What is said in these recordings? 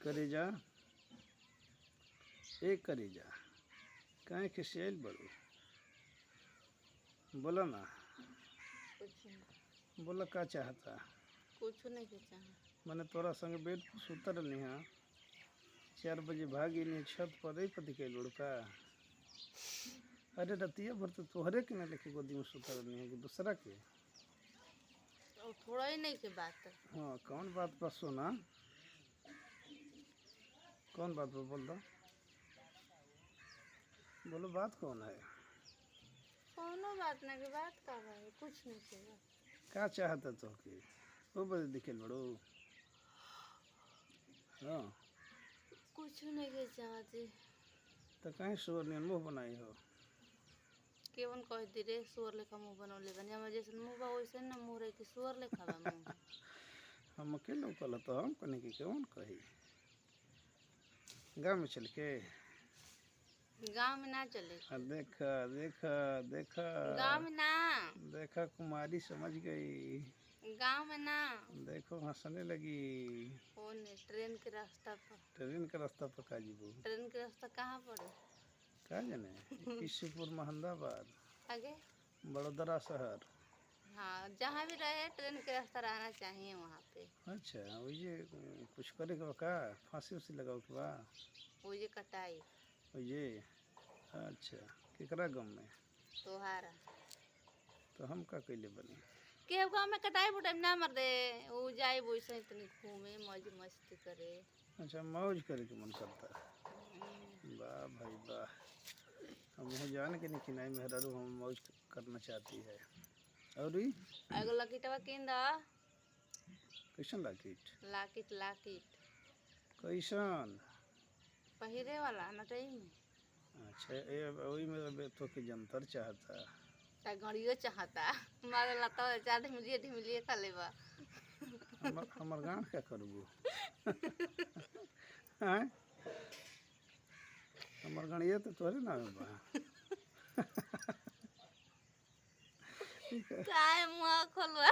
करेजा एक करेजा काहे खिसियाइल बड़ू? बोला ना, कुछ बोला का चाहता? नहीं के चाह। मैंने तोरा संग बेड पर सुतर नहीं हाँ, 4 बजे भागी नहीं छत पर ही पति के लुड़का। अरे रतिया भर तो तोहरे के ना लेके गोदी में सुतर नहीं है कि दूसरा के? और थोड़ा ही नहीं के बात। हाँ कौन बात पर सुना, कौन बात पर बोल दो, बोलो बात कौन है? कोनो बात ना के बात का भाई, कुछ नहीं के बात। का चाहता तो के वो बदे दिखेल बड़ो? हाँ कुछ नहीं के चाहती। तो कहीं सुअर नियन मुँह बनाई हो? केवन कह दी रे सुअर लेखा मुंह बनौले बनी, हमारे जैसे मुंह बा वैसे ना मुंह रहे कि सुअर लेखा बा मुंह। हम अकेले कल तो हम कने की कौन कही? गाँव में चल के गांव में ना चले। देखा देखा देखा गांव में ना। देखा कुमारी समझ गई, गांव में ना। देखो हंसने लगी। कौन है? ट्रेन के रास्ता पर। ट्रेन का रास्ता पका जीबू? ट्रेन के रास्ता कहाँ पड़े? का जाने, किसीपुर महमदाबाद आगे। बड़ोदरा शहर। हाँ जहाँ भी रहे ट्रेन के रास्ता रहना चाहिए वहाँ पे। अच्छा ये कुछ करे के का, फांसी उसी लगाओ के बा? वो ये कटाई ये अच्छा केकरा गम में? तोहारा तो हम का कैले बनी? के गाँव में कटाई बुटाई ना मर दे, वो जाए वैसे इतनी घूमे मौज मस्ती करे। अच्छा मौज करे के मन करता है? वाह भाई वाह, हम यहाँ जान के नहीं किनाई मेहरारू हम मौज करना चाहती है। और ई एगो लकीटवा किन द। कैसन लाकिट? लाकिट लाकिट कैसन? पहिरे वाला नटई में। अच्छा ये वही में तो के जंतर चाहता? ता घड़ियो चाहता मारे लता चार ढिमलिए खा लेबा। हमर गाँव क्या करबू? हैं हमर गणिया तो तोरे ना बा। काय मुंह खोलवा?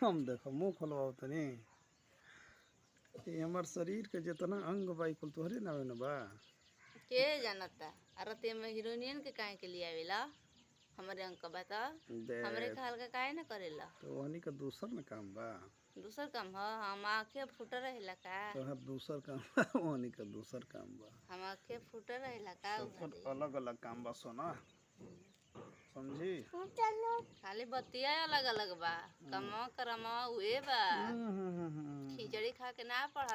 हम देखो मुँह खोलवाओ तनी, ये हमार शरीर के जितना अंग बा कुल तोहरे ना बा। के जानता अरे में हीरोइनियन के काहे के लिए आवेला? हमारे अंक बता हमरे ख्याल का काहे ना करेला? तो वहनी का दूसर न काम बा? दूसर काम ह, हम आँखें फूट रहेला का? तोहर दूसर काम बा, वहनी का दूसर काम बा। हम आँखें फूट रहेला का? सबकर अलग अलग काम बा सोना, समझी? खाली बतिया अलग अलग बा, कमा करमा उहे बा। खिचड़ी खा के ना पढ़ल।